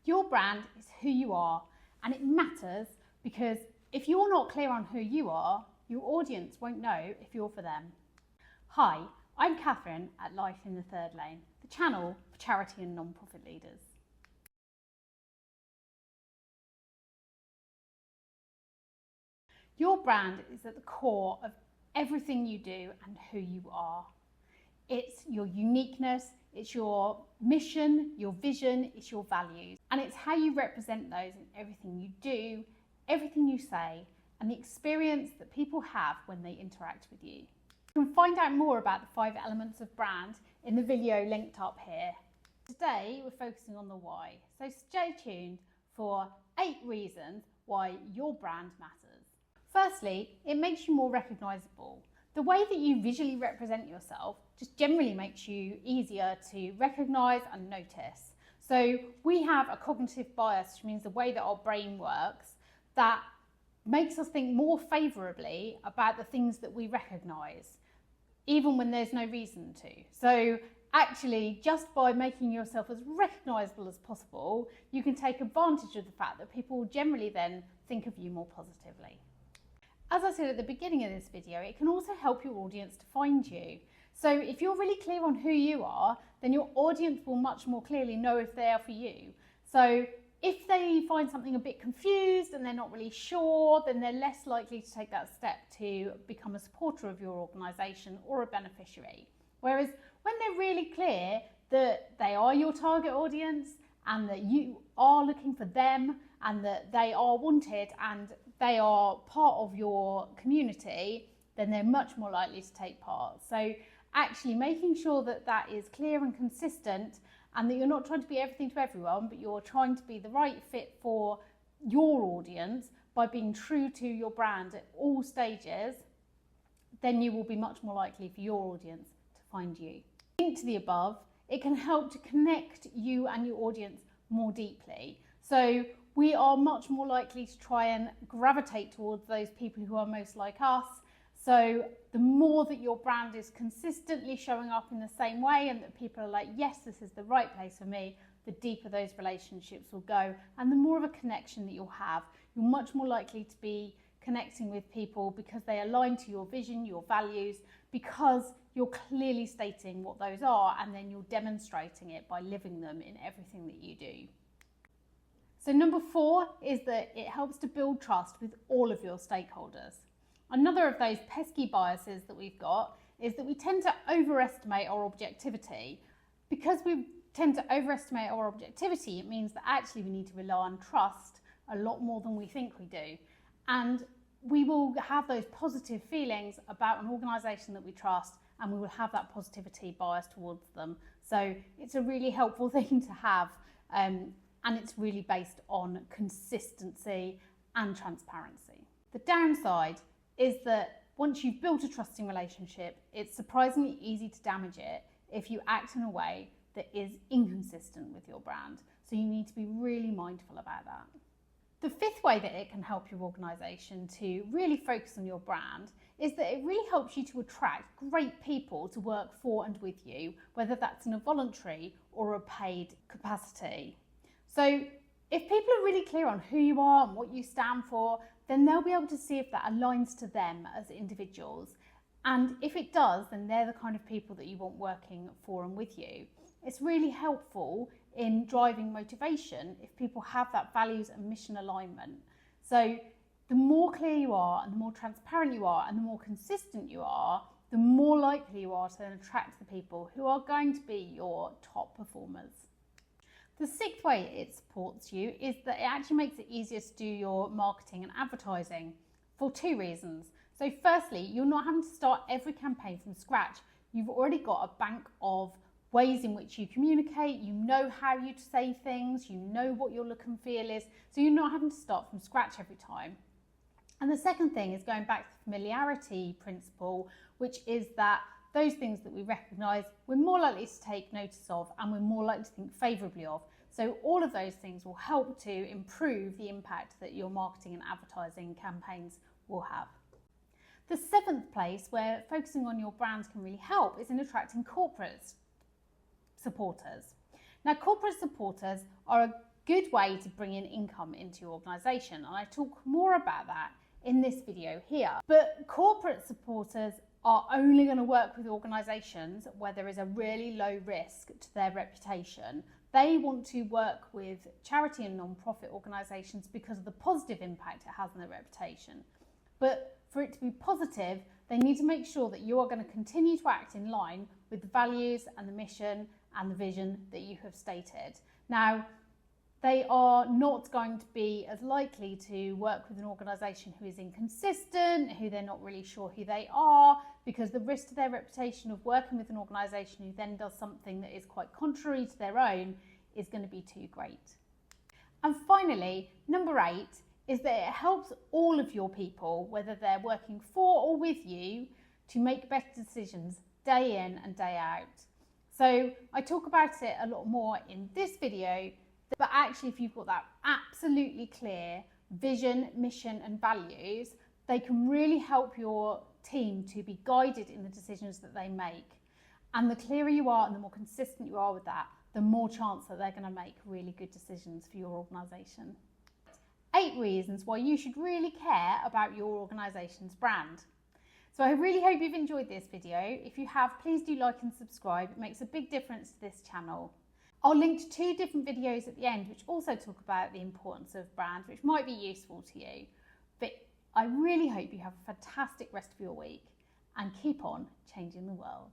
Your brand is who you are, and it matters because if you're not clear on who you are, your audience won't know if you're for them. Hi, I'm Katherine at Life in the Third Lane, the channel for charity and non-profit leaders. Your brand is at the core of everything you do and who you are. It's your uniqueness, it's your mission, your vision, it's your values. And it's how you represent those in everything you do, everything you say, and the experience that people have when they interact with you. You can find out more about the 5 elements of brand in the video linked up here. Today, we're focusing on the why. So stay tuned for 8 reasons why your brand matters. Firstly, it makes you more recognisable. The way that you visually represent yourself just generally makes you easier to recognise and notice. So we have a cognitive bias, which means the way that our brain works, that makes us think more favourably about the things that we recognise, even when there's no reason to. So actually, just by making yourself as recognisable as possible, you can take advantage of the fact that people will generally then think of you more positively. As I said at the beginning of this video, it can also help your audience to find you. So if you're really clear on who you are, then your audience will much more clearly know if they are for you. So if they find something a bit confused and they're not really sure, then they're less likely to take that step to become a supporter of your organisation or a beneficiary. Whereas when they're really clear that they are your target audience and that you are looking for them and that they are wanted and they are part of your community, then they're much more likely to take part. So actually making sure that that is clear and consistent and that you're not trying to be everything to everyone, but you're trying to be the right fit for your audience by being true to your brand at all stages, then you will be much more likely for your audience to find you. Linked to the above, it can help to connect you and your audience more deeply. So we are much more likely to try and gravitate towards those people who are most like us. So the more that your brand is consistently showing up in the same way and that people are like, yes, this is the right place for me, the deeper those relationships will go and the more of a connection that you'll have. You're much more likely to be connecting with people because they align to your vision, your values, because you're clearly stating what those are and then you're demonstrating it by living them in everything that you do. So number 4 is that it helps to build trust with all of your stakeholders. Another of those pesky biases that we've got is that we tend to overestimate our objectivity. Because we tend to overestimate our objectivity, it means that actually we need to rely on trust a lot more than we think we do. And we will have those positive feelings about an organisation that we trust and we will have that positivity bias towards them. So it's a really helpful thing to have. And it's really based on consistency and transparency. The downside is that once you've built a trusting relationship, it's surprisingly easy to damage it if you act in a way that is inconsistent with your brand. So you need to be really mindful about that. The 5th way that it can help your organisation to really focus on your brand is that it really helps you to attract great people to work for and with you, whether that's in a voluntary or a paid capacity. So if people are really clear on who you are and what you stand for, then they'll be able to see if that aligns to them as individuals. And if it does, then they're the kind of people that you want working for and with you. It's really helpful in driving motivation if people have that values and mission alignment. So the more clear you are and the more transparent you are and the more consistent you are, the more likely you are to then attract the people who are going to be your top performers. The 6th way it supports you is that it actually makes it easier to do your marketing and advertising for 2 reasons. So firstly, you're not having to start every campaign from scratch. You've already got a bank of ways in which you communicate, you know how you say things, you know what your look and feel is, so you're not having to start from scratch every time. And the second thing is going back to the familiarity principle, which is that those things that we recognise, we're more likely to take notice of and we're more likely to think favourably of. So all of those things will help to improve the impact that your marketing and advertising campaigns will have. The 7th place where focusing on your brand can really help is in attracting corporate supporters. Now, corporate supporters are a good way to bring in income into your organisation. And I talk more about that in this video here. But corporate supporters are only going to work with organisations where there is a really low risk to their reputation. They want to work with charity and non-profit organisations because of the positive impact it has on their reputation. But for it to be positive, they need to make sure that you are going to continue to act in line with the values and the mission and the vision that you have stated. Now, they are not going to be as likely to work with an organisation who is inconsistent, who they're not really sure who they are, because the risk to their reputation of working with an organisation who then does something that is quite contrary to their own is going to be too great. And finally, number 8 is that it helps all of your people, whether they're working for or with you, to make better decisions day in and day out. So I talk about it a lot more in this video, but actually if you've got that absolutely clear vision, mission and values, they can really help your team to be guided in the decisions that they make. And the clearer you are and the more consistent you are with that, the more chance that they're going to make really good decisions for your organisation. 8 reasons why you should really care about your organisation's brand. So I really hope you've enjoyed this video. If you have, please do like and subscribe. It makes a big difference to this channel. I'll link to 2 different videos at the end which also talk about the importance of brand, which might be useful to you. But I really hope you have a fantastic rest of your week and keep on changing the world.